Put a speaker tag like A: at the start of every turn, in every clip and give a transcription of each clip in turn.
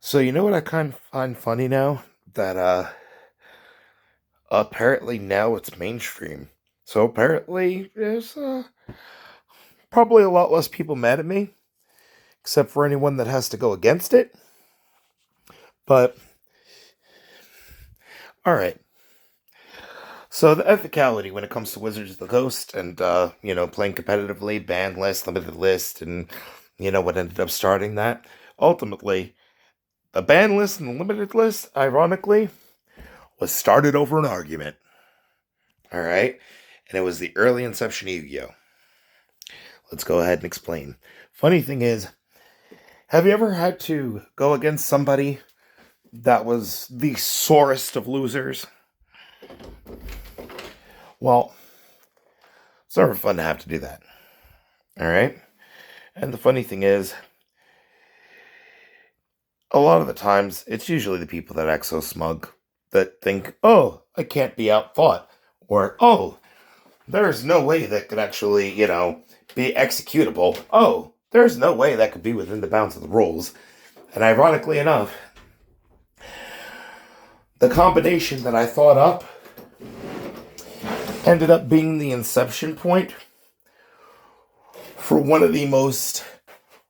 A: So you know what I kind of find funny now? That apparently now it's mainstream. So apparently there's probably a lot less people mad at me, except for anyone that has to go against it. But all right. So the ethicality when it comes to Wizards of the Coast and playing competitively, ban list, limited list, and what ended up starting that. Ultimately, the ban list and the limited list, ironically, was started over an argument. All right. And it was the early inception of Yu-Gi-Oh! Let's go ahead and explain. Funny thing is, have you ever had to go against somebody that was the sorest of losers? Well, it's never fun to have to do that. All right? And the funny thing is, a lot of the times, it's usually the people that act so smug that think, oh, I can't be outfought. Or, oh, there's no way that could actually, be executable. Oh, there's no way that could be within the bounds of the rules. And ironically enough, the combination that I thought up ended up being the inception point for one of the most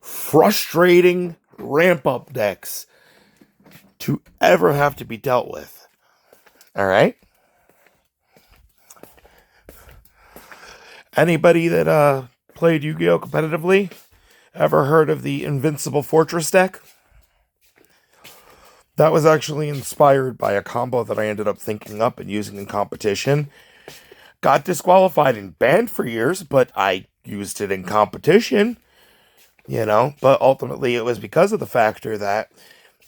A: frustrating ramp up decks to ever have to be dealt with. All right? Anybody that played Yu-Gi-Oh competitively ever heard of the Invincible Fortress deck? That was actually inspired by a combo that I ended up thinking up and using in competition. Got disqualified and banned for years, but I used it in competition, but ultimately it was because of the factor that,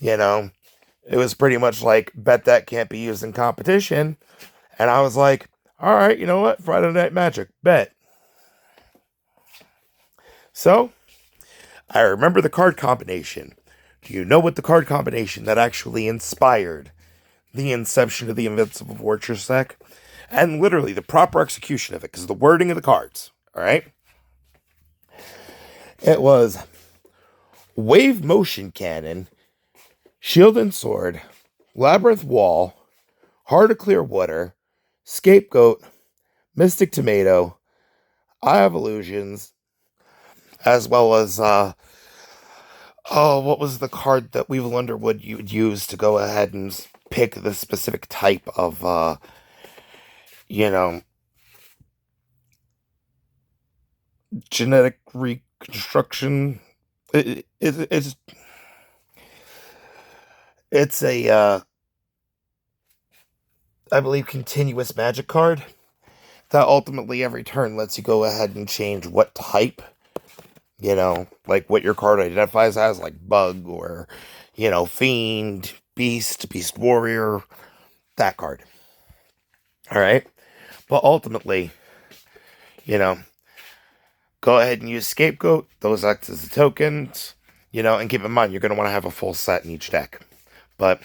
A: it was pretty much like, bet that can't be used in competition. And I was like, all right, you know what? Friday Night Magic, bet. So, I remember the card combination. Do you know what the card combination that actually inspired the inception of the Invincible Fortress deck? And literally the proper execution of it, because the wording of the cards, all right? It was Wave Motion Cannon, Shield and Sword, Labyrinth Wall, Heart of Clear Water, Scapegoat, Mystic Tomato, Eye of Illusions, as well as, what was the card that Weevil Underwood you would use to go ahead and pick the specific type of, you know, genetic reconstruction? It's a, I believe, continuous magic card that ultimately every turn lets you go ahead and change what type, like what your card identifies as, like bug or, fiend, beast warrior, that card. All right. But ultimately, you know, go ahead and use Scapegoat. Those act as the tokens, and keep in mind, you're going to want to have a full set in each deck. But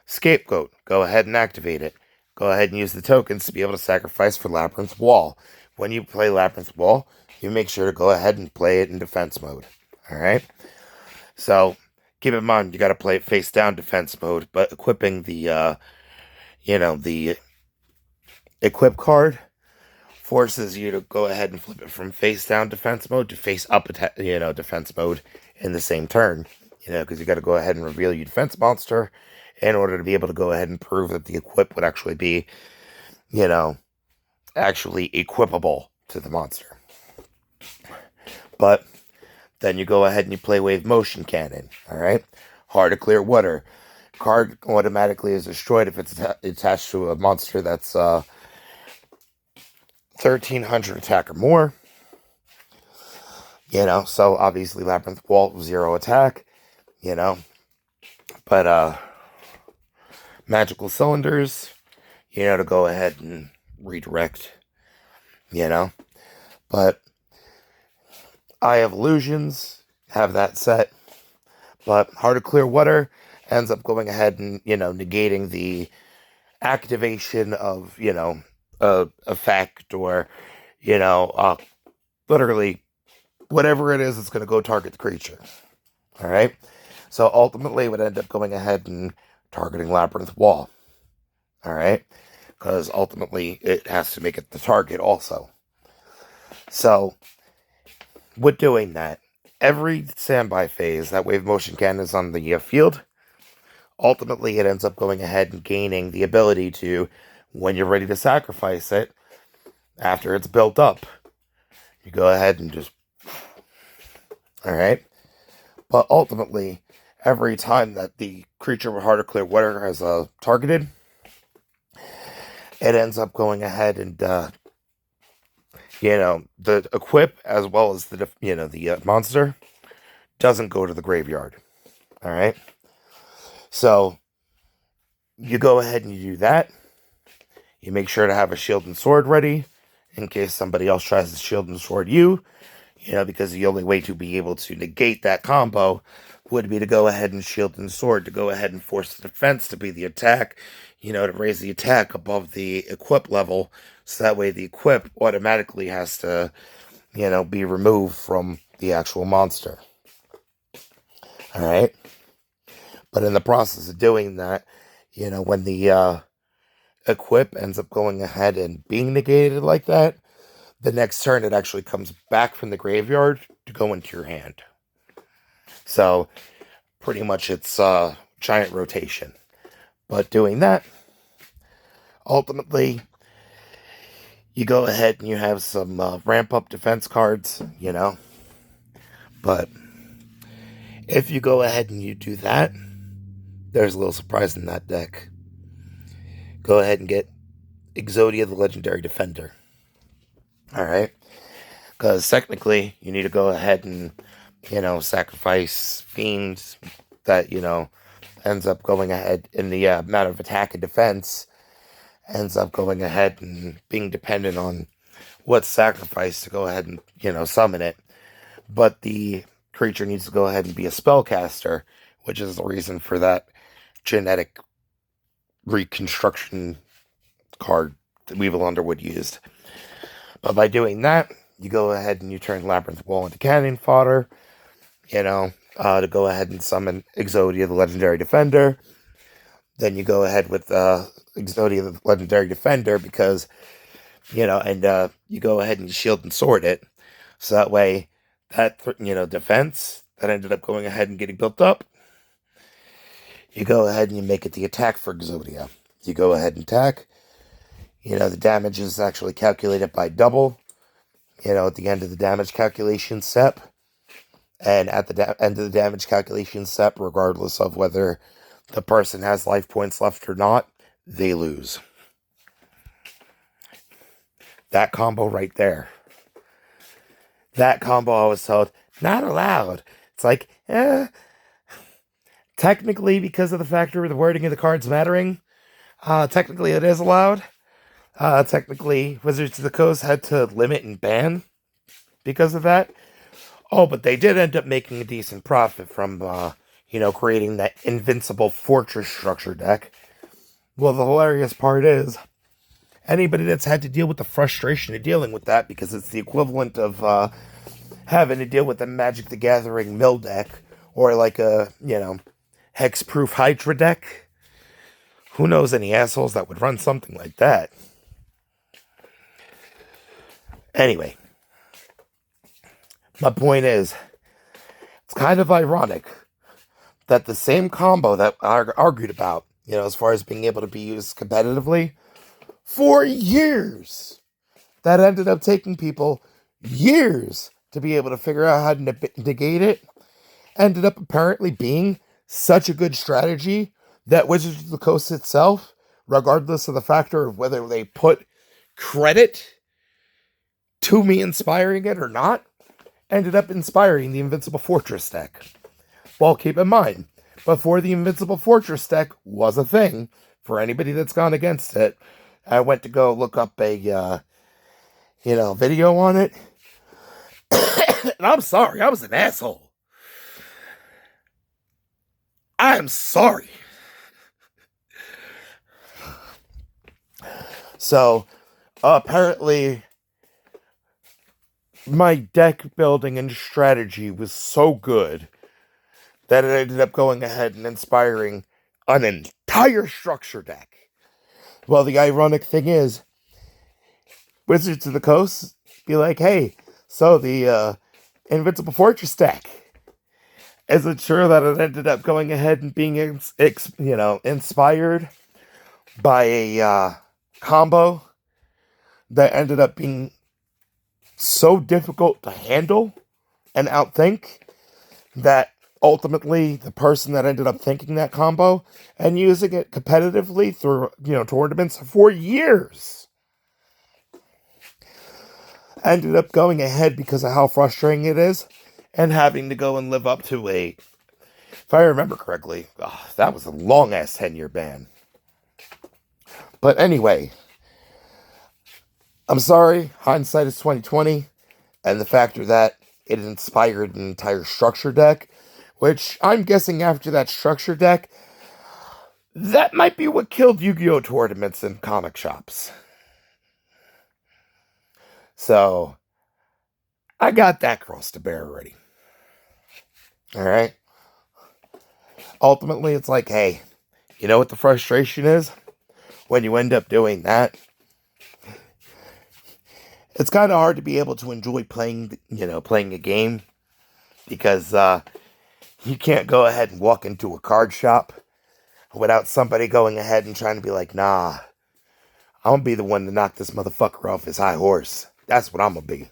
A: Scapegoat, go ahead and activate it. Go ahead and use the tokens to be able to sacrifice for Labyrinth Wall. When you play Labyrinth Wall, you make sure to go ahead and play it in defense mode. All right? So, keep in mind, you got to play it face down defense mode, but equipping the equip card forces you to go ahead and flip it from face down defense mode to face up, defense mode in the same turn. Because you got to go ahead and reveal your defense monster in order to be able to go ahead and prove that the equip would actually be, actually equipable to the monster. But then you go ahead and you play Wave Motion Cannon, all right? Heart of Clear Water. Card automatically is destroyed if it's attached to a monster that's 1,300 attack or more. So obviously Labyrinth Wall, 0 attack, But, magical cylinders, to go ahead and redirect, But Eye of Illusions, have that set. But Heart of Clear Water ends up going ahead and, negating the activation of, a effect or, literally whatever it is that's going to go target the creature. All right? So ultimately, it would end up going ahead and targeting Labyrinth Wall. All right, because ultimately it has to make it the target also. So with doing that, every standby phase that wave motion cannon is on the field, ultimately it ends up going ahead and gaining the ability to, when you're ready to sacrifice it, after it's built up, you go ahead and just, all right. But ultimately, every time that the creature with Heart of Clear Water has targeted, it ends up going ahead and the equip as well as the monster doesn't go to the graveyard. All right. So you go ahead and you do that. You make sure to have a shield and sword ready in case somebody else tries to shield and sword you. Because the only way to be able to negate that combo would be to go ahead and shield and sword, to go ahead and force the defense to be the attack, to raise the attack above the equip level, so that way the equip automatically has to, be removed from the actual monster. Alright? But in the process of doing that, when the equip ends up going ahead and being negated like that, the next turn it actually comes back from the graveyard to go into your hand. So, pretty much it's giant rotation. But doing that, ultimately, you go ahead and you have some ramp up defense cards, But if you go ahead and you do that, there's a little surprise in that deck. Go ahead and get Exodia the Legendary Defender. Alright? Because technically, you need to go ahead and, sacrifice fiends that, ends up going ahead in the amount of attack and defense, ends up going ahead and being dependent on what's sacrificed to go ahead and, summon it. But the creature needs to go ahead and be a spellcaster, which is the reason for that genetic reconstruction card that Weevil Underwood used. But by doing that, you go ahead and you turn Labyrinth Wall into cannon fodder, to go ahead and summon Exodia, the Legendary Defender. Then you go ahead with Exodia, the Legendary Defender, because, and you go ahead and shield and sword it. So that way, that, defense that ended up going ahead and getting built up, you go ahead and you make it the attack for Exodia. You go ahead and attack. The damage is actually calculated by double, at the end of the damage calculation step. And at the end of the damage calculation step, regardless of whether the person has life points left or not, they lose. That combo right there. That combo I was told, not allowed. It's like, technically, because of the factor of the wording of the cards mattering, technically it is allowed. Technically, Wizards of the Coast had to limit and ban because of that. Oh, but they did end up making a decent profit from, creating that invincible fortress structure deck. Well, the hilarious part is, anybody that's had to deal with the frustration of dealing with that, because it's the equivalent of having to deal with the Magic the Gathering mill deck, or like a, hexproof Hydra deck. Who knows any assholes that would run something like that? Anyway, my point is, it's kind of ironic that the same combo that I argued about, as far as being able to be used competitively, for years, that ended up taking people years to be able to figure out how to negate it, ended up apparently being such a good strategy that Wizards of the Coast itself, regardless of the factor of whether they put credit to me inspiring it or not, ended up inspiring the Invincible Fortress deck. Well, keep in mind, before the Invincible Fortress deck was a thing, for anybody that's gone against it, I went to go look up a, video on it. And I'm sorry, I was an asshole. I'm sorry. So, apparently, my deck building and strategy was so good that it ended up going ahead and inspiring an entire structure deck. Well, the ironic thing is, Wizards of the Coast be like, hey, so the Invincible Fortress deck, is it sure that it ended up going ahead and being, inspired by a combo that ended up being so difficult to handle and outthink that ultimately the person that ended up thinking that combo and using it competitively through, tournaments for years ended up going ahead because of how frustrating it is and having to go and live up to if I remember correctly, that was a long-ass 10-year ban. But anyway, I'm sorry, hindsight is 2020, and the factor that it inspired an entire structure deck, which I'm guessing after that structure deck, that might be what killed Yu-Gi-Oh! Tournaments in comic shops. So, I got that cross to bear already. Alright? Ultimately, it's like, hey, you know what the frustration is? When you end up doing that, it's kind of hard to be able to enjoy playing a game because you can't go ahead and walk into a card shop without somebody going ahead and trying to be like, nah, I'm gonna be the one to knock this motherfucker off his high horse. That's what I'm gonna be.